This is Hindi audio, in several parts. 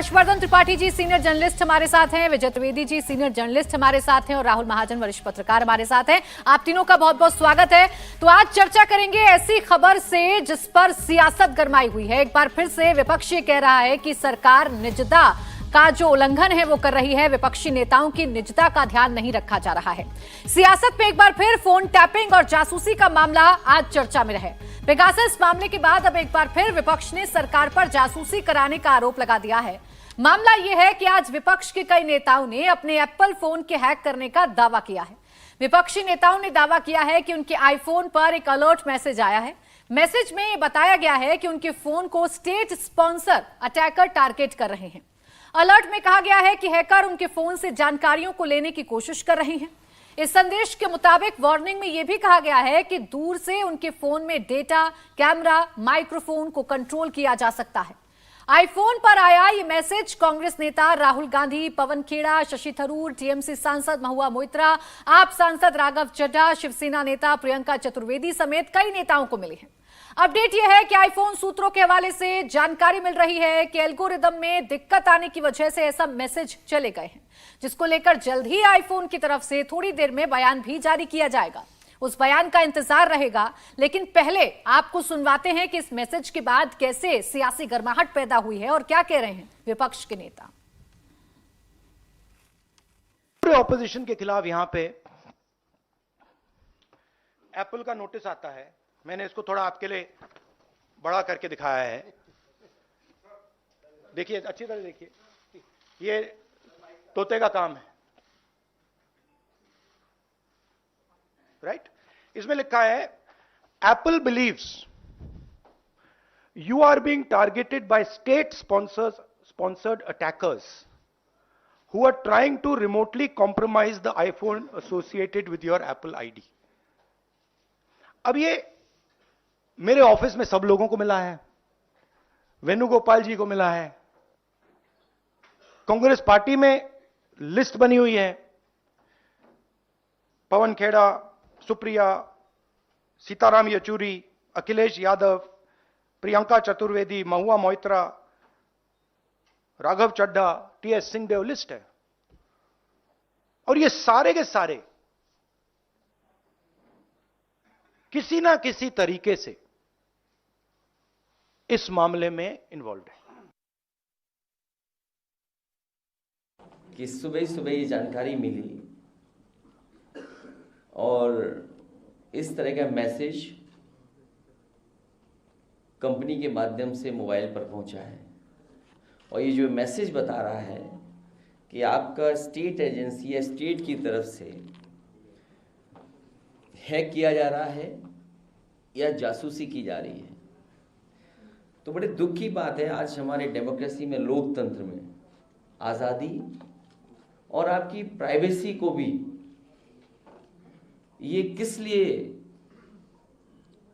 हर्षवर्धन त्रिपाठी जी सीनियर जर्नलिस्ट हमारे साथ हैं, विजय त्रिवेदी जी सीनियर जर्नलिस्ट हमारे साथ हैं और राहुल महाजन वरिष्ठ पत्रकार हमारे साथ हैं। आप तीनों का बहुत बहुत स्वागत है। तो आज चर्चा करेंगे ऐसी खबर से जिस पर सियासत गरमाई हुई है। एक बार फिर से विपक्ष ये कह रहा है कि सरकार निजता का जो उल्लंघन है वो कर रही है, विपक्षी नेताओं की निजता का ध्यान नहीं रखा जा रहा है। सियासत में एक बार फिर फोन टैपिंग और जासूसी का मामला आज चर्चा में रहे। पेगासस मामले के बाद अब एक बार फिर विपक्ष ने सरकार पर जासूसी कराने का आरोप लगा दिया है। मामला यह है कि आज विपक्ष के कई नेताओं ने अपने एप्पल फोन के हैक करने का दावा किया है। विपक्षी नेताओं ने दावा किया है कि उनके आईफोन पर एक अलर्ट मैसेज आया है। मैसेज में बताया गया है कि उनके फोन को स्टेट स्पॉन्सर अटैकर टारगेट कर रहे हैं। अलर्ट में कहा गया है कि हैकर उनके फोन से जानकारियों को लेने की कोशिश कर रहे हैं। इस संदेश के मुताबिक वार्निंग में यह भी कहा गया है कि दूर से उनके फोन में डेटा, कैमरा, माइक्रोफोन को कंट्रोल किया जा सकता है। आईफोन पर आया ये मैसेज कांग्रेस नेता राहुल गांधी, पवन खेड़ा, शशि थरूर, टीएमसी सांसद महुआ मोइत्रा, आप सांसद राघव चड्ढा, शिवसेना नेता प्रियंका चतुर्वेदी समेत कई नेताओं को मिले हैं। अपडेट यह है कि आईफोन सूत्रों के हवाले से जानकारी मिल रही है कि एल्गोरिदम में दिक्कत आने की वजह से ऐसा मैसेज चले गए हैं, जिसको लेकर जल्द ही आईफोन की तरफ से थोड़ी देर में बयान भी जारी किया जाएगा। उस बयान का इंतजार रहेगा, लेकिन पहले आपको सुनवाते हैं कि इस मैसेज के बाद कैसे सियासी गर्माहट पैदा हुई है और क्या कह रहे हैं विपक्ष के नेता। पूरे ऑपोजिशन के खिलाफ यहां पे एप्पल का नोटिस आता है। मैंने इसको थोड़ा आपके लिए बड़ा करके दिखाया है। देखिए, अच्छी तरह देखिए, ये तोते का काम है, राइट? इसमें लिखा है, Apple believes you are being targeted by state sponsored attackers who are trying to remotely compromise the iPhone associated with your Apple ID. अब ये मेरे ऑफिस में सब लोगों को मिला है, वेणुगोपाल जी को मिला है, कांग्रेस पार्टी में लिस्ट बनी हुई है, पवन खेड़ा, सुप्रिया, सीताराम येचुरी, अखिलेश यादव, प्रियंका चतुर्वेदी, महुआ मोइत्रा, राघव चड्ढा, टीएस सिंहदेव लिस्ट है। और ये सारे के सारे किसी ना किसी तरीके से इस मामले में इन्वॉल्व है। कि सुबह सुबह ये जानकारी मिली और इस तरह का मैसेज कंपनी के माध्यम से मोबाइल पर पहुंचा है। और ये जो मैसेज बता रहा है कि आपका स्टेट एजेंसी या स्टेट की तरफ से हैक किया जा रहा है या जासूसी की जा रही है। तो बड़े दुख की बात है, आज हमारे डेमोक्रेसी में, लोकतंत्र में आज़ादी और आपकी प्राइवेसी को भी ये किस लिए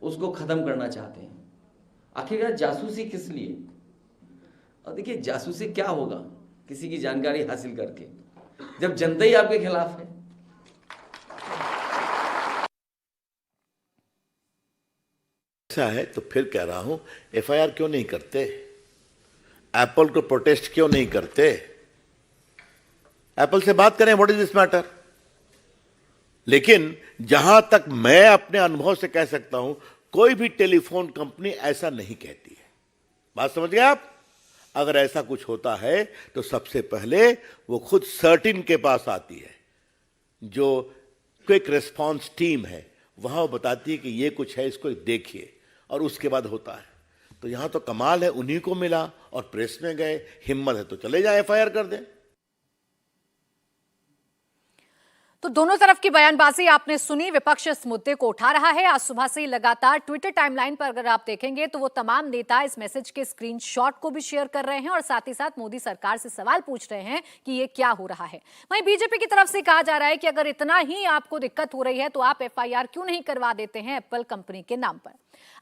उसको ख़त्म करना चाहते हैं। आखिरकार जासूसी किस लिए? और देखिए, जासूसी क्या होगा किसी की जानकारी हासिल करके, जब जनता ही आपके खिलाफ है। ऐसा है तो फिर कह रहा हूं, एफआईआर क्यों नहीं करते? एप्पल को प्रोटेस्ट क्यों नहीं करते? एप्पल से बात करें, व्हाट इज दिस मैटर? लेकिन जहां तक मैं अपने अनुभव से कह सकता हूं, कोई भी टेलीफोन कंपनी ऐसा नहीं कहती है। बात समझ गए आप? अगर ऐसा कुछ होता है तो सबसे पहले वो खुद सर्टिन के पास आती है, जो क्विक रिस्पांस टीम है, वहां वो बताती है कि ये कुछ है, इसको देखिए, और उसके बाद होता है। तो यहां तो कमाल है, उन्हीं को मिला और प्रेस में गए, हिम्मत है तो चले जाए एफआईआर कर दें। तो दोनों तरफ की बयानबाजी आपने सुनी। विपक्ष इस मुद्दे को उठा रहा है। आज सुबह से ही लगातार ट्विटर टाइमलाइन पर अगर आप देखेंगे तो वो तमाम नेता इस मैसेज के स्क्रीनशॉट को भी शेयर कर रहे हैं और साथ ही साथ मोदी सरकार से सवाल पूछ रहे हैं कि ये क्या हो रहा है। वहीं बीजेपी की तरफ से कहा जा रहा है कि अगर इतना ही आपको दिक्कत हो रही है तो आप एफआईआर क्यों नहीं करवा देते हैं एप्पल कंपनी के नाम पर।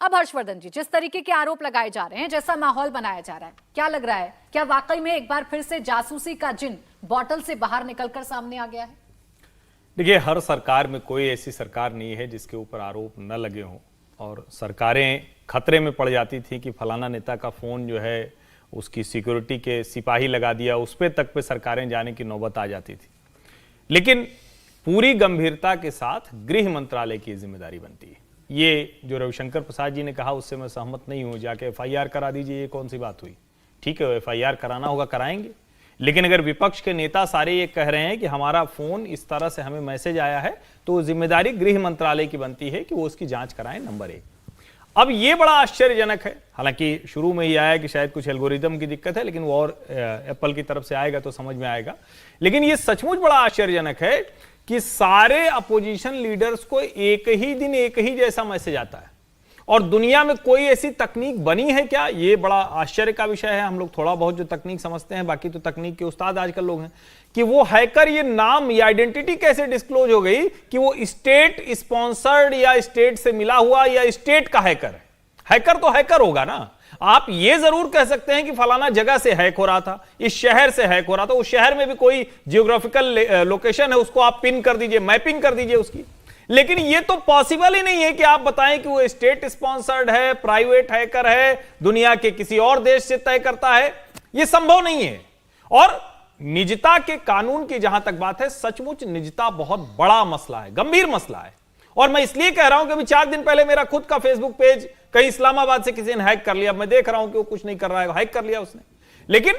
अब हर्षवर्धन जी, जिस तरीके के आरोप लगाए जा रहे हैं, जैसा माहौल बनाया जा रहा है, क्या लग रहा है, क्या वाकई में एक बार फिर से जासूसी का जिन बॉटल से बाहर निकलकर सामने आ गया है? देखिए, हर सरकार में कोई ऐसी सरकार नहीं है जिसके ऊपर आरोप न लगे हों, और सरकारें खतरे में पड़ जाती थी कि फलाना नेता का फ़ोन जो है उसकी सिक्योरिटी के सिपाही लगा दिया, उस पे तक पे सरकारें जाने की नौबत आ जाती थी। लेकिन पूरी गंभीरता के साथ गृह मंत्रालय की जिम्मेदारी बनती है। ये जो रविशंकर प्रसाद जी ने कहा उससे मैं सहमत नहीं हूं, जाके एफआईआर करा दीजिए, ये कौन सी बात हुई? ठीक है, एफआईआर कराना होगा कराएंगे, लेकिन अगर विपक्ष के नेता सारे ये कह रहे हैं कि हमारा फोन इस तरह से हमें मैसेज आया है, तो जिम्मेदारी गृह मंत्रालय की बनती है कि वो उसकी जांच कराएं, नंबर 1। अब ये बड़ा आश्चर्यजनक है, हालांकि शुरू में ही आया कि शायद कुछ एल्गोरिदम की दिक्कत है, लेकिन वो और एप्पल की तरफ से आएगा तो समझ में आएगा। लेकिन ये सचमुच बड़ा आश्चर्यजनक है कि सारे अपोजिशन लीडर्स को एक ही दिन एक ही जैसा मैसेज आता है, और दुनिया में कोई ऐसी तकनीक बनी है क्या? ये बड़ा आश्चर्य का विषय है। हम लोग थोड़ा बहुत जो तकनीक समझते हैं, बाकी तो तकनीक के उस्ताद आजकल लोग हैं, कि वो हैकर ये नाम या आइडेंटिटी कैसे डिस्क्लोज हो गई कि वो स्टेट स्पॉन्सर्ड या स्टेट से मिला हुआ या स्टेट का हैकर है। हैकर तो हैकर होगा ना। आप ये जरूर कह सकते हैं कि फलाना जगह से हैक हो रहा था, इस शहर से हैक हो रहा था, उस शहर में भी कोई जियोग्राफिकल लोकेशन है, उसको आप पिन कर दीजिए, मैपिंग कर दीजिए उसकी। लेकिन ये तो पॉसिबल ही नहीं है कि आप बताएं कि वो स्टेट स्पॉन्सर्ड है, प्राइवेट हैकर है, दुनिया के किसी और देश से तय करता है। ये संभव नहीं है। और निजता के कानून की जहां तक बात है, सचमुच निजता बहुत बड़ा मसला है, गंभीर मसला है। और मैं इसलिए कह रहा हूं कि अभी 4 दिन पहले मेरा खुद का फेसबुक पेज कहीं इस्लामाबाद से किसी ने हैक कर लिया। मैं देख रहा हूं कि वो कुछ नहीं कर रहा है, हैक कर लिया उसने। लेकिन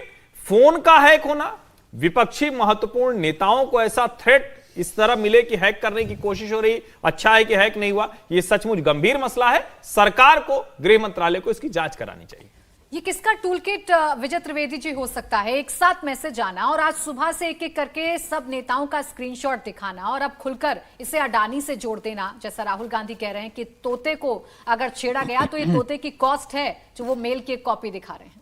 फोन का हैक होना, विपक्षी महत्वपूर्ण नेताओं को ऐसा थ्रेट इस तरह मिले कि हैक करने की कोशिश हो रही, अच्छा है कि हैक नहीं हुआ, यह सचमुच गंभीर मसला है। सरकार को, गृह मंत्रालय को इसकी जांच करानी चाहिए। ये किसका टूल किट विजय त्रिवेदी जी हो सकता है? एक साथ मैसेज आना और आज सुबह से एक एक करके सब नेताओं का स्क्रीनशॉट दिखाना और अब खुलकर इसे अडानी से जोड़ देना, जैसा राहुल गांधी कह रहे हैं कि तोते को अगर छेड़ा गया तो ये तोते की कॉस्ट है जो वो मेल की एक कॉपी दिखा रहे हैं।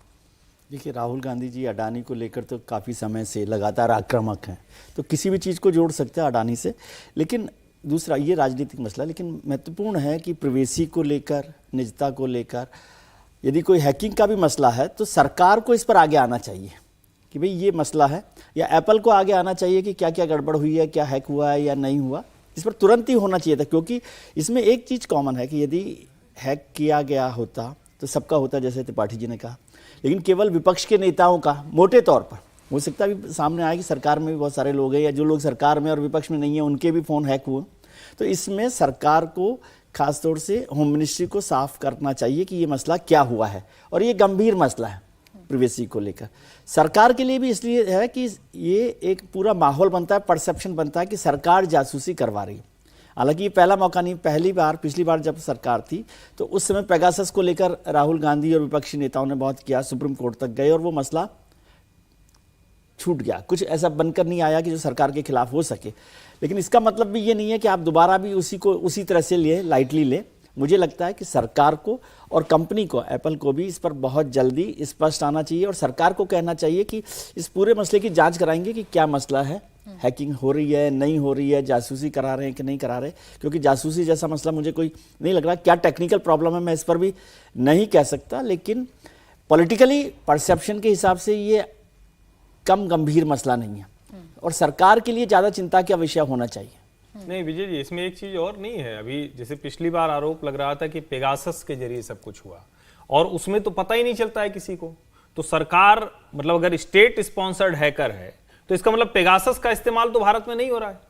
देखिए, राहुल गांधी जी अडानी को लेकर तो काफ़ी समय से लगातार आक्रामक हैं, तो किसी भी चीज़ को जोड़ सकते हैं अडानी से। लेकिन दूसरा ये राजनीतिक मसला, लेकिन महत्वपूर्ण है कि प्राइवेसी को लेकर, निजता को लेकर यदि कोई हैकिंग का भी मसला है तो सरकार को इस पर आगे आना चाहिए कि भाई ये मसला है, या एप्पल को आगे आना चाहिए कि क्या क्या गड़बड़ हुई है, क्या हैक हुआ है या नहीं हुआ, इस पर तुरंत ही होना चाहिए था। क्योंकि इसमें एक चीज़ कॉमन है कि यदि हैक किया गया होता तो सबका होता, जैसे त्रिपाठी जी ने कहा, लेकिन केवल विपक्ष के नेताओं का मोटे तौर पर हो सकता है सामने आए कि सरकार में भी बहुत सारे लोग हैं या जो लोग सरकार में और विपक्ष में नहीं है उनके भी फ़ोन हैक हुए। तो इसमें सरकार को खासतौर से होम मिनिस्ट्री को साफ करना चाहिए कि ये मसला क्या हुआ है, और ये गंभीर मसला है प्राइवेसी को लेकर। सरकार के लिए भी इसलिए है कि ये एक पूरा माहौल बनता है, परसेप्शन बनता है कि सरकार जासूसी करवा रही है। हालांकि ये पहला मौका नहीं, पिछली बार जब सरकार थी तो उस समय पेगासस को लेकर राहुल गांधी और विपक्षी नेताओं ने बहुत किया, सुप्रीम कोर्ट तक गए और वो मसला छूट गया, कुछ ऐसा बनकर नहीं आया कि जो सरकार के खिलाफ हो सके। लेकिन इसका मतलब भी ये नहीं है कि आप दोबारा भी उसी तरह से लिए, लाइटली ले। मुझे लगता है कि सरकार को और कंपनी को, एप्पल को भी इस पर बहुत जल्दी स्पष्ट आना चाहिए और सरकार को कहना चाहिए कि इस पूरे मसले की जांच कराएंगे कि क्या मसला है, हैकिंग हो रही है, नहीं हो रही है, जासूसी करा रहे हैं कि नहीं करा रहे। क्योंकि जासूसी जैसा मसला मुझे कोई नहीं लग रहा। क्या टेक्निकल प्रॉब्लम है मैं इस पर भी नहीं कह सकता, लेकिन पॉलिटिकली परसेप्शन के हिसाब से ये कम गंभीर मसला नहीं है और सरकार के लिए ज़्यादा चिंता का विषय होना चाहिए। नहीं विजय जी, इसमें एक चीज और नहीं है। अभी जैसे पिछली बार आरोप लग रहा था कि पेगासस के जरिए सब कुछ हुआ और उसमें तो पता ही नहीं चलता है किसी को। तो सरकार, मतलब अगर स्टेट स्पॉन्सर्ड हैकर है तो इसका मतलब पेगासस का इस्तेमाल तो भारत में नहीं हो रहा है।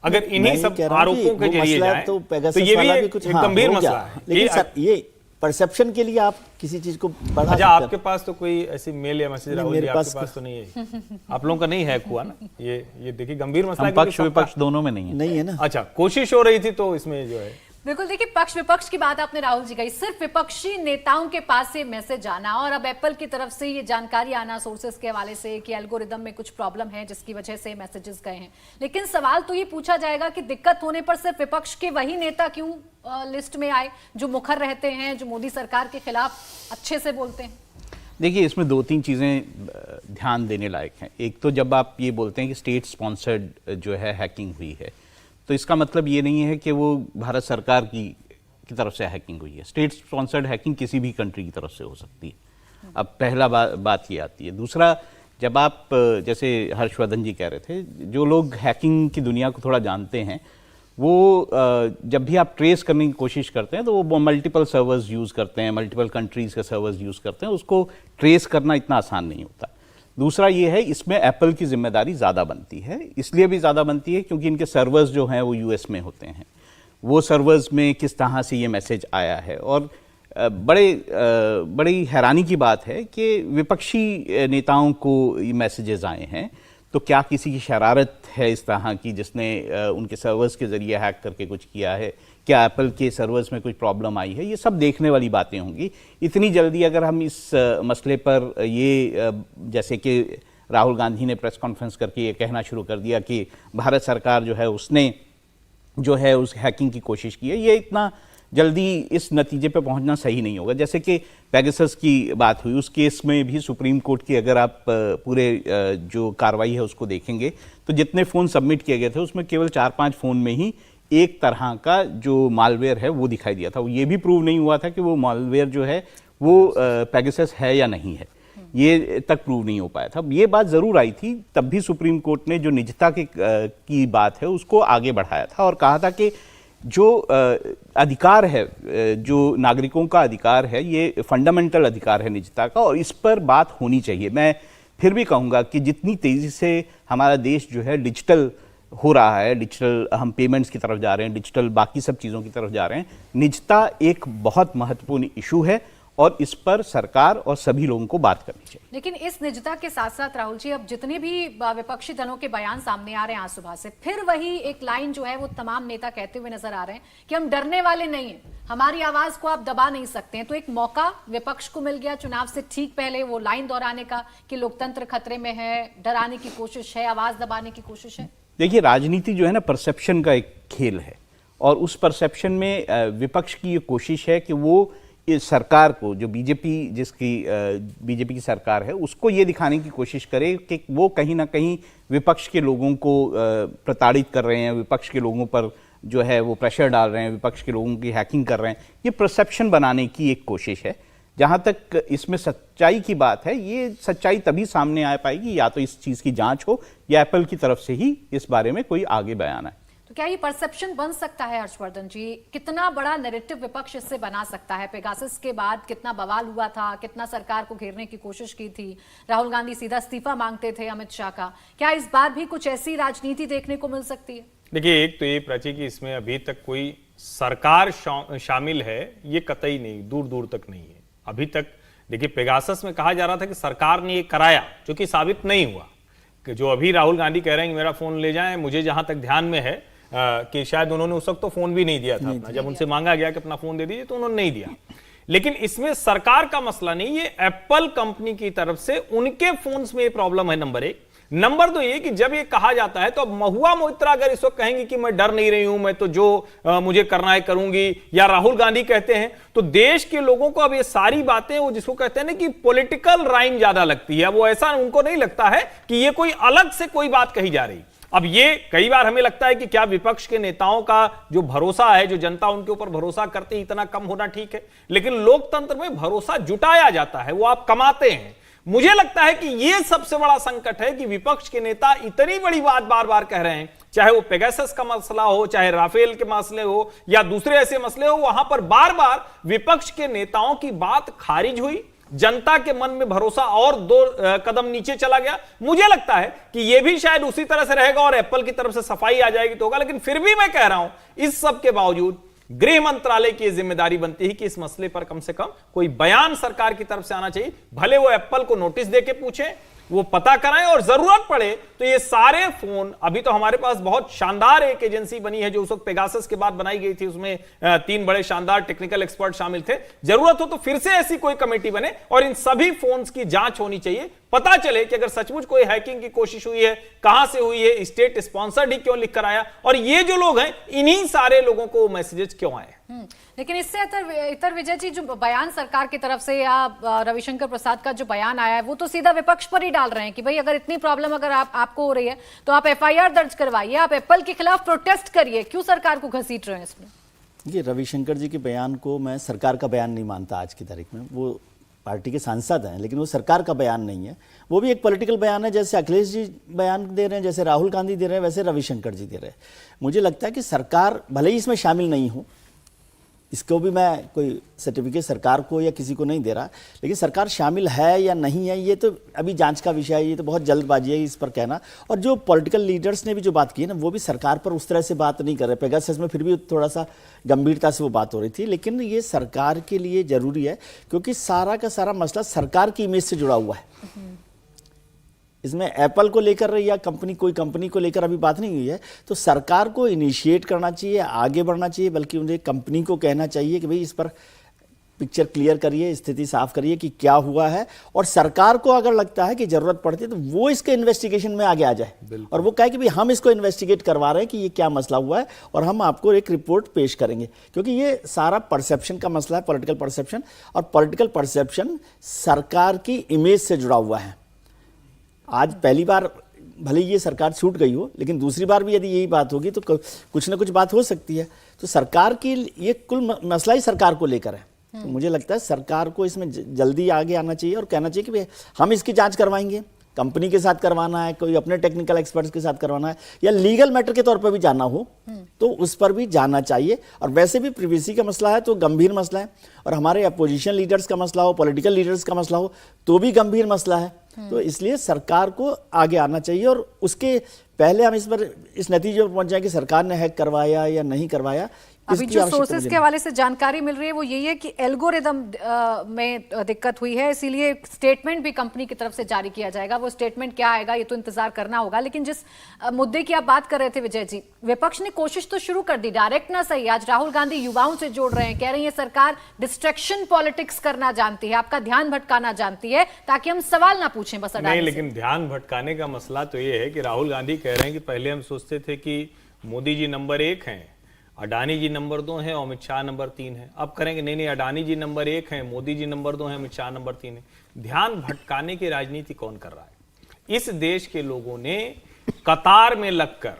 अगर इन्हीं सब आरोपों के जरिए जाए तो ये भी एक गंभीर मसला है। लेकिन ये परसेप्शन के लिए आप किसी चीज को बढ़ा अच्छा, आपके पास तो कोई ऐसी मेल या मैसेज राहुल जी आपके पास तो नहीं है? आप लोगों का नहीं हैक हुआ ना? ये देखिए गंभीर मसला है। पक्ष विपक्ष दोनों में नहीं है ना। अच्छा, कोशिश हो रही थी तो इसमें जो है बिल्कुल। देखिए, पक्ष विपक्ष की बात आपने राहुल जी कही, सिर्फ विपक्षी नेताओं के पास से मैसेज आना और अब एप्पल की तरफ से ये जानकारी आना सोर्सेस के हवाले से कि एल्गोरिदम में कुछ प्रॉब्लम है जिसकी वजह से मैसेजेस गए हैं। लेकिन सवाल तो ये पूछा जाएगा कि दिक्कत होने पर सिर्फ विपक्ष के वही नेता क्यों लिस्ट में आए जो मुखर रहते हैं, जो मोदी सरकार के खिलाफ अच्छे से बोलते हैं? देखिए, इसमें 2-3 चीज़ें ध्यान देने लायक हैं। एक तो जब आप ये बोलते हैं कि स्टेट स्पॉन्सर्ड जो है हैकिंग हुई है, तो इसका मतलब ये नहीं है कि वो भारत सरकार की तरफ से हैकिंग हुई है। स्टेट स्पॉन्सर्ड हैकिंग किसी भी कंट्री की तरफ से हो सकती है। अब पहला बात ये आती है। दूसरा, जब आप जैसे हर्षवर्धन जी कह रहे थे, जो लोग हैकिंग की दुनिया को थोड़ा जानते हैं वो जब भी आप ट्रेस करने की कोशिश करते हैं तो वो मल्टीपल सर्वर्स यूज़ करते हैं, मल्टीपल कंट्रीज़ के सर्वर्स यूज़ करते हैं, उसको ट्रेस करना इतना आसान नहीं होता। दूसरा ये है, इसमें एप्पल की जिम्मेदारी ज़्यादा बनती है, इसलिए भी ज़्यादा बनती है क्योंकि इनके सर्वर्स जो हैं वो यूएस में होते हैं। वो सर्वर्स में किस तरह से ये मैसेज आया है, और बड़ी हैरानी की बात है कि विपक्षी नेताओं को ये मैसेजेस आए हैं, तो क्या किसी की शरारत है इस तरह की जिसने उनके सर्वर्स के ज़रिए हैक करके कुछ किया है, क्या एप्पल के सर्वर्स में कुछ प्रॉब्लम आई है, ये सब देखने वाली बातें होंगी। इतनी जल्दी अगर हम इस मसले पर जैसे कि राहुल गांधी ने प्रेस कॉन्फ्रेंस करके ये कहना शुरू कर दिया कि भारत सरकार जो है उसने जो है उस हैकिंग की कोशिश की है, ये इतना जल्दी इस नतीजे पे पहुंचना सही नहीं होगा। जैसे कि पेगासस की बात हुई, उस केस में भी सुप्रीम कोर्ट की अगर आप पूरे जो कार्रवाई है उसको देखेंगे तो जितने फ़ोन सबमिट किए गए थे उसमें केवल 4-5 फ़ोन में ही एक तरह का जो मालवेयर है वो दिखाई दिया था। ये भी प्रूव नहीं हुआ था कि वो मालवेयर जो है वो पेगासस है या नहीं है, ये तक प्रूव नहीं हो पाया था। ये बात ज़रूर आई थी, तब भी सुप्रीम कोर्ट ने जो निजता की बात है उसको आगे बढ़ाया था और कहा था कि जो अधिकार है, जो नागरिकों का अधिकार है, ये फंडामेंटल अधिकार है निजता का, और इस पर बात होनी चाहिए। मैं फिर भी कहूँगा कि जितनी तेज़ी से हमारा देश जो है डिजिटल हो रहा है, डिजिटल हम पेमेंट्स की तरफ जा रहे हैं, डिजिटल बाकी सब चीज़ों की तरफ जा रहे हैं, निजता एक बहुत महत्वपूर्ण इशू है और इस पर सरकार और सभी लोगों को बात करनी चाहिए। लेकिन इस निजता के साथ साथ राहुल जी, अब जितने भी विपक्षी दलों के बयान सामने आ रहे हैं आज सुबह से, फिर वही एक लाइन जो है वो तमाम नेता कहते हुए नजर आ रहे हैं कि हम डरने वाले नहीं हैं, हमारी आवाज को आप दबा नहीं सकते हैं। तो एक मौका विपक्ष को मिल गया चुनाव से ठीक पहले वो लाइन दोहराने का कि लोकतंत्र खतरे में है, डराने की कोशिश है, आवाज दबाने की कोशिश है। देखिए, राजनीति जो है ना परसेप्शन का एक खेल है, और उस परसेप्शन में विपक्ष की ये कोशिश है कि वो इस सरकार को, जो बीजेपी की सरकार है, उसको ये दिखाने की कोशिश करे कि वो कहीं ना कहीं विपक्ष के लोगों को प्रताड़ित कर रहे हैं, विपक्ष के लोगों पर जो है वो प्रेशर डाल रहे हैं, विपक्ष के लोगों की हैकिंग कर रहे हैं। ये परसेप्शन बनाने की एक कोशिश है। जहाँ तक इसमें सच्चाई की बात है, ये सच्चाई तभी सामने आ पाएगी या तो इस चीज़ की जांच हो या एप्पल की तरफ से ही इस बारे में कोई आगे बयान आए। तो क्या ये परसेप्शन बन सकता है हर्षवर्धन जी? कितना बड़ा नैरेटिव विपक्ष इससे बना सकता है? पेगासस के बाद कितना बवाल हुआ था, कितना सरकार को घेरने की कोशिश की थी, राहुल गांधी सीधा इस्तीफा मांगते थे अमित शाह का। क्या इस बार भी कुछ ऐसी राजनीति देखने को मिल सकती है? देखिए, एक तो ये प्राची कि इसमें अभी तक कोई सरकार शामिल है ये कतई नहीं, दूर दूर तक नहीं है अभी तक। देखिए, पेगासस में कहा जा रहा था कि सरकार ने ये कराया, जो कि साबित नहीं हुआ। कि जो अभी राहुल गांधी कह रहे हैं कि मेरा फोन ले जाएं, मुझे जहां तक ध्यान में है कि शायद उन्होंने उस वक्त तो फोन भी नहीं दिया था अपना, जब उनसे मांगा गया कि अपना फोन दे दीजिए तो उन्होंने नहीं दिया। लेकिन इसमें सरकार का मसला नहीं, ये एप्पल कंपनी की तरफ से उनके फोन्स में ये प्रॉब्लम है, नंबर एक। नंबर दो ये कि जब ये कहा जाता है तो अब महुआ मोइत्रा अगर इस वक्त कहेंगे कि मैं डर नहीं रही हूं, मैं तो जो मुझे करना है करूंगी, या राहुल गांधी कहते हैं, तो देश के लोगों को अब ये सारी बातें, वो जिसको कहते हैं ना कि पॉलिटिकल राइम ज्यादा लगती है। वो ऐसा उनको नहीं लगता है कि ये कोई अलग से कोई बात कही जा रही। अब ये कई बार हमें लगता है कि क्या विपक्ष के नेताओं का जो भरोसा है, जो जनता उनके ऊपर भरोसा करते हैं, इतना कम होना ठीक है? लेकिन लोकतंत्र में भरोसा जुटाया जाता है, वो आप कमाते हैं। मुझे लगता है कि यह सबसे बड़ा संकट है कि विपक्ष के नेता इतनी बड़ी बात बार बार कह रहे हैं, चाहे वो पेगासस का मसला हो, चाहे राफेल के मसले हो, या दूसरे ऐसे मसले हो, वहां पर बार बार विपक्ष के नेताओं की बात खारिज हुई, जनता के मन में भरोसा और 2 कदम नीचे चला गया। मुझे लगता है कि यह भी शायद उसी तरह से रहेगा और एप्पल की तरफ से सफाई आ जाएगी तो होगा। लेकिन फिर भी मैं कह रहा हूं, इस सब के बावजूद गृह मंत्रालय की जिम्मेदारी बनती है कि इस मसले पर कम से कम कोई बयान सरकार की तरफ से आना चाहिए। भले वो एप्पल को नोटिस देके पूछे, वो पता कराएं, और जरूरत पड़े तो ये सारे फोन, अभी तो हमारे पास बहुत शानदार एक एजेंसी बनी है जो उस वक्त पेगासस के बाद बनाई गई थी, उसमें 3 बड़े शानदार टेक्निकल एक्सपर्ट शामिल थे। जरूरत हो तो फिर से ऐसी कोई कमेटी बने और इन सभी फोन्स की जांच होनी चाहिए, पता चले कि अगर सचमुच कोई हैकिंग की कोशिश हुई है, कहां से हुई है, स्टेट स्पॉन्सर्ड ही क्यों लिख कर आया, और ये जो लोग हैं इन्हीं सारे लोगों को मैसेजेस क्यों आए। लेकिन इससे इतर विजय जी, जो बयान सरकार की तरफ से या रविशंकर प्रसाद का जो बयान आया है वो तो सीधा विपक्ष पर ही डाल रहे हैं कि भाई अगर इतनी प्रॉब्लम अगर आपको हो रही है तो आप एफआईआर दर्ज करवाइए, आप एप्पल के खिलाफ प्रोटेस्ट करिए, क्यों सरकार को घसीट रहे हैं इसमें? ये रविशंकर जी के बयान को मैं सरकार का बयान नहीं मानता आज की तारीख में। वो पार्टी के सांसद हैं, लेकिन वो सरकार का बयान नहीं है, वो भी एक पॉलिटिकल बयान है। जैसे अखिलेश जी बयान दे रहे हैं, जैसे राहुल गांधी दे रहे हैं, वैसे रविशंकर जी दे रहे हैं। मुझे लगता है कि सरकार भले ही इसमें शामिल नहीं हो, इसको भी मैं कोई सर्टिफिकेट सरकार को या किसी को नहीं दे रहा, लेकिन सरकार शामिल है या नहीं है ये तो अभी जांच का विषय है, ये तो बहुत जल्दबाजी है इस पर कहना। और जो पॉलिटिकल लीडर्स ने भी जो बात की है ना, वो भी सरकार पर उस तरह से बात नहीं कर रहे। पेगासस में फिर भी थोड़ा सा गंभीरता से वो बात हो रही थी, लेकिन ये सरकार के लिए जरूरी है क्योंकि सारा का सारा मसला सरकार की इमेज से जुड़ा हुआ है। इसमें एप्पल को लेकर या कोई कंपनी को लेकर अभी बात नहीं हुई है, तो सरकार को इनिशिएट करना चाहिए, आगे बढ़ना चाहिए, बल्कि उन्हें कंपनी को कहना चाहिए कि भाई इस पर पिक्चर क्लियर करिए, स्थिति साफ करिए कि क्या हुआ है। और सरकार को अगर लगता है कि जरूरत पड़ती है तो वो इसके इन्वेस्टिगेशन में आगे आ जाए और वो कहे कि भाई हम इसको इन्वेस्टिगेट करवा रहे हैं कि ये क्या मसला हुआ है और हम आपको एक रिपोर्ट पेश करेंगे। क्योंकि ये सारा परसेप्शन का मसला है, पॉलिटिकल परसेप्शन, और पॉलिटिकल परसेप्शन सरकार की इमेज से जुड़ा हुआ है। आज पहली बार भले ये सरकार छूट गई हो, लेकिन दूसरी बार भी यदि यही बात होगी तो कुछ ना कुछ बात हो सकती है। तो सरकार की ये कुल मसला ही सरकार को लेकर है। तो मुझे लगता है सरकार को इसमें जल्दी आगे आना चाहिए और कहना चाहिए कि भाई हम इसकी जांच करवाएंगे। कंपनी के साथ करवाना है, कोई अपने टेक्निकल एक्सपर्ट्स के साथ करवाना है, या लीगल मैटर के तौर पर भी जाना हो तो उस पर भी जाना चाहिए। और वैसे भी प्रिवेसी का मसला है तो गंभीर मसला है, और हमारे अपोजिशन लीडर्स का मसला हो, पॉलिटिकल लीडर्स का मसला हो तो भी गंभीर मसला है। तो इसलिए सरकार को आगे आना चाहिए और उसके पहले हम इस नतीजे पर पहुंच जाए कि सरकार ने हैक करवाया या नहीं करवाया। अभी जो सोर्सेज के हवाले से जानकारी मिल रही है वो यही है कि एल्गोरिदम में दिक्कत हुई है, इसीलिए स्टेटमेंट भी कंपनी की तरफ से जारी किया जाएगा। वो स्टेटमेंट क्या आएगा ये तो इंतजार करना होगा। लेकिन जिस मुद्दे की आप बात कर रहे थे विजय जी, विपक्ष ने कोशिश तो शुरू कर दी, डायरेक्ट ना सही। आज राहुल गांधी युवाओं से जोड़ रहे हैं, कह रही है सरकार डिस्ट्रैक्शन पॉलिटिक्स करना जानती है, आपका ध्यान भटकाना जानती है ताकि हम सवाल ना पूछें बस नहीं। लेकिन ध्यान भटकाने का मसला तो ये है कि राहुल गांधी कह रहे हैं कि पहले हम सोचते थे कि मोदी जी नंबर 1 हैं, अडानी जी नंबर 2 है, अमित शाह नंबर 3 है। अब करेंगे नहीं, अडानी जी नंबर 1 है, मोदी जी नंबर 2 है, अमित शाह नंबर 3 है। ध्यान भटकाने की राजनीति कौन कर रहा है? इस देश के लोगों ने कतार में लगकर,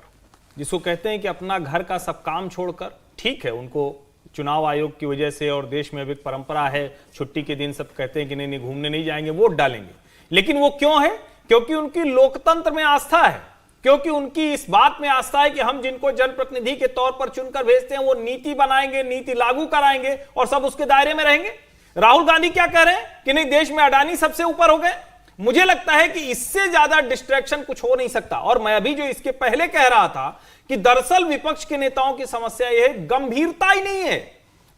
जिसको कहते हैं कि अपना घर का सब काम छोड़कर, ठीक है उनको चुनाव आयोग की वजह से और देश में अभी परंपरा है, छुट्टी के दिन सब कहते हैं कि नहीं घूमने नहीं जाएंगे, वोट डालेंगे। लेकिन वो क्यों है? क्योंकि उनकी लोकतंत्र में आस्था है, क्योंकि उनकी इस बात में आस्था है कि हम जिनको जनप्रतिनिधि के तौर पर चुनकर भेजते हैं वो नीति बनाएंगे, नीति लागू कराएंगे और सब उसके दायरे में रहेंगे। राहुल गांधी क्या कह रहे हैं कि नहीं देश में अडानी सबसे ऊपर हो गए। मुझे लगता है कि इससे ज्यादा डिस्ट्रैक्शन कुछ हो नहीं सकता। और मैं अभी जो इसके पहले कह रहा था कि दरअसल विपक्ष के नेताओं की समस्या यह गंभीरता ही नहीं है।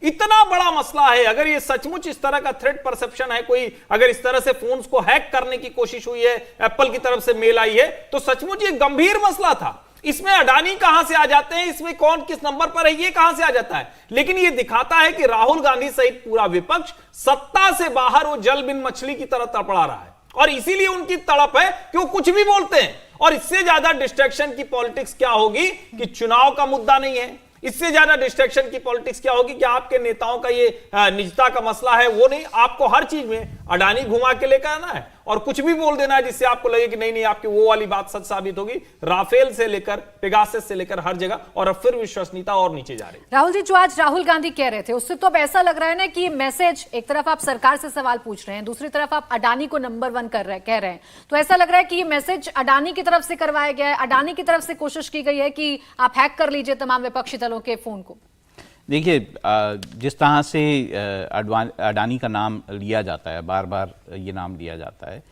इतना बड़ा मसला है, अगर ये सचमुच इस तरह का थ्रेट परसेप्शन है, कोई अगर इस तरह से फोन्स को हैक करने की कोशिश हुई है, एप्पल की तरफ से मेल आई है, तो सचमुच ये गंभीर मसला था। इसमें अडानी कहां से आ जाते हैं, इसमें कौन किस नंबर पर है, ये कहां से आ जाता है। लेकिन ये दिखाता है कि राहुल गांधी सहित पूरा विपक्ष सत्ता से बाहर वो जल बिन मछली की तरह तड़पड़ा रहा है, और इसीलिए उनकी तड़प है कि वो कुछ भी बोलते हैं। और इससे ज्यादा डिस्ट्रैक्शन की पॉलिटिक्स क्या होगी कि चुनाव का मुद्दा नहीं है। इससे ज्यादा डिस्ट्रैक्शन की पॉलिटिक्स क्या होगी कि आपके नेताओं का ये निजता का मसला है, वो नहीं, आपको हर चीज में अडानी घुमा के लेकर आना है और कुछ भी बोल देना है जिससे आपको लगे कि नहीं नहीं आपकी वो वाली बात सच साबित होगी। राफेल से लेकर पेगासस से लेकर हर जगह, और अब फिर विश्वसनीयता और नीचे जा रही है। राहुल जी, जो आज राहुल गांधी कह रहे थे उससे तो अब ऐसा लग रहा है ना कि मैसेज, एक तरफ आप सरकार से सवाल पूछ रहे हैं, दूसरी तरफ आप अडानी को नंबर 1 कह रहे हैं, तो ऐसा लग रहा है कि ये मैसेज अडानी की तरफ से करवाया गया है, अडानी की तरफ से कोशिश की गई है कि आप हैक कर लीजिए तमाम विपक्षी दलों के फोन को। देखिए, जिस तरह से अडानी का नाम लिया जाता है, बार बार ये नाम लिया जाता है,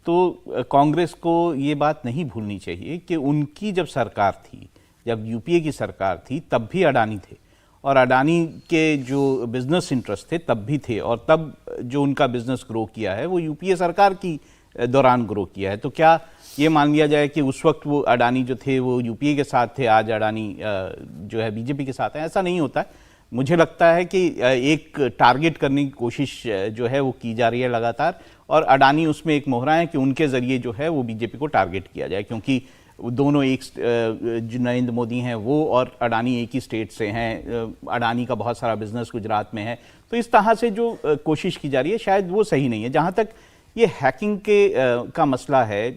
तो कांग्रेस को ये बात नहीं भूलनी चाहिए कि उनकी जब सरकार थी, जब यूपीए की सरकार थी, तब भी अडानी थे और अडानी के जो बिजनेस इंटरेस्ट थे तब भी थे, और तब जो उनका बिजनेस ग्रो किया है वो यूपीए सरकार की दौरान ग्रो किया है। तो क्या ये मान लिया जाए कि उस वक्त वो अडानी जो थे वो यूपीए के साथ थे, आज अडानी जो है बीजेपी के साथ है? ऐसा नहीं होता है। मुझे लगता है कि एक टारगेट करने की कोशिश जो है वो की जा रही है लगातार, और अडानी उसमें एक मोहरा है कि उनके जरिए जो है वो बीजेपी को टारगेट किया जाए, क्योंकि दोनों एक, जो नरेंद्र मोदी हैं वो और अडानी एक ही स्टेट से हैं, अडानी का बहुत सारा बिजनेस गुजरात में है। तो इस तरह से जो कोशिश की जा रही है शायद वो सही नहीं है। जहाँ तक ये हैकिंग का मसला है,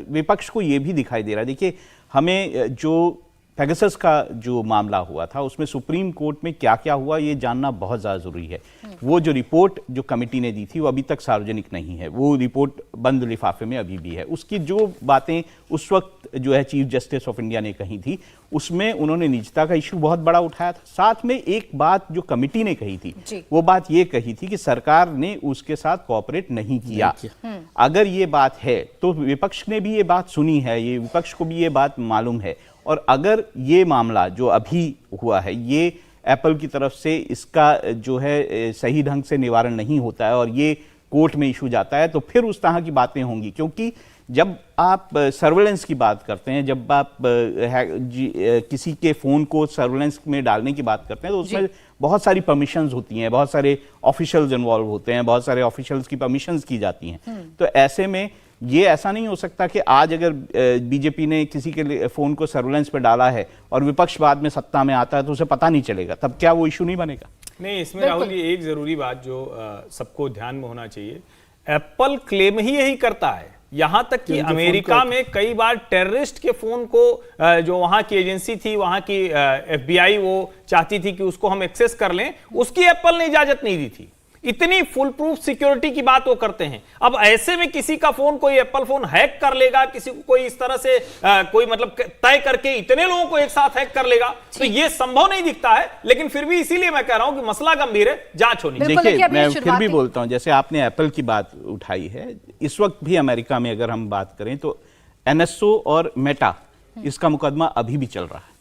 विपक्ष को ये भी दिखाई दे रहा है। देखिए, हमें जो पेगासस का जो मामला हुआ था उसमें सुप्रीम कोर्ट में क्या क्या हुआ ये जानना बहुत ज़्यादा ज़रूरी है। वो जो रिपोर्ट जो कमेटी ने दी थी वो अभी तक सार्वजनिक नहीं है, वो रिपोर्ट बंद लिफाफे में अभी भी है। उसकी जो बातें उस वक्त जो है चीफ जस्टिस ऑफ इंडिया ने कही थी उसमें उन्होंने निजता का इशू बहुत बड़ा उठाया था। साथ में एक बात जो कमेटी ने कही थी वो बात ये कही थी कि सरकार ने उसके साथ कोऑपरेट नहीं किया। अगर ये बात है तो विपक्ष ने भी ये बात सुनी है, ये विपक्ष को भी ये बात मालूम है। और अगर ये मामला जो अभी हुआ है ये एप्पल की तरफ से इसका जो है सही ढंग से निवारण नहीं होता है और ये कोर्ट में इशू जाता है तो फिर उस तरह की बातें होंगी। क्योंकि जब आप सर्वेलेंस की बात करते हैं, जब आप किसी के फ़ोन को सर्वेलेंस में डालने की बात करते हैं तो उसमें बहुत सारी परमिशंस होती हैं, बहुत सारे ऑफिशियल्स इन्वॉल्व होते हैं, बहुत सारे ऑफिशियल्स की परमिशंस की जाती हैं। तो ऐसे में ये ऐसा नहीं हो सकता कि आज अगर बीजेपी ने किसी के फ़ोन को सर्वेलेंस पे डाला है और विपक्ष बाद में सत्ता में आता है तो उसे पता नहीं चलेगा, तब क्या वो इशू नहीं बनेगा? नहीं, इसमें राहुल ये एक जरूरी बात जो सबको ध्यान में होना चाहिए, एप्पल क्लेम ही यही करता है। यहां तक कि अमेरिका में कई बार टेररिस्ट के फोन को जो वहां की एजेंसी थी, वहां की FBI वो चाहती थी कि उसको हम एक्सेस कर लें, उसकी एप्पल ने इजाजत नहीं दी थी। इतनी फुल प्रूफ सिक्योरिटी की बात वो करते हैं। अब ऐसे में किसी का फोन कोई एप्पल फोन हैक कर लेगा, किसी को कोई इस तरह से कोई मतलब तय करके इतने लोगों को एक साथ हैक कर लेगा, तो ये संभव नहीं दिखता है। लेकिन फिर भी इसीलिए मैं कह रहा हूं कि मसला गंभीर है, जांच होनी चाहिए। देखिए, मैं फिर भी बोलता हूं, जैसे आपने एप्पल की बात उठाई है, इस वक्त भी अमेरिका में अगर हम बात करें तो NSO और मेटा इसका मुकदमा अभी भी चल रहा है।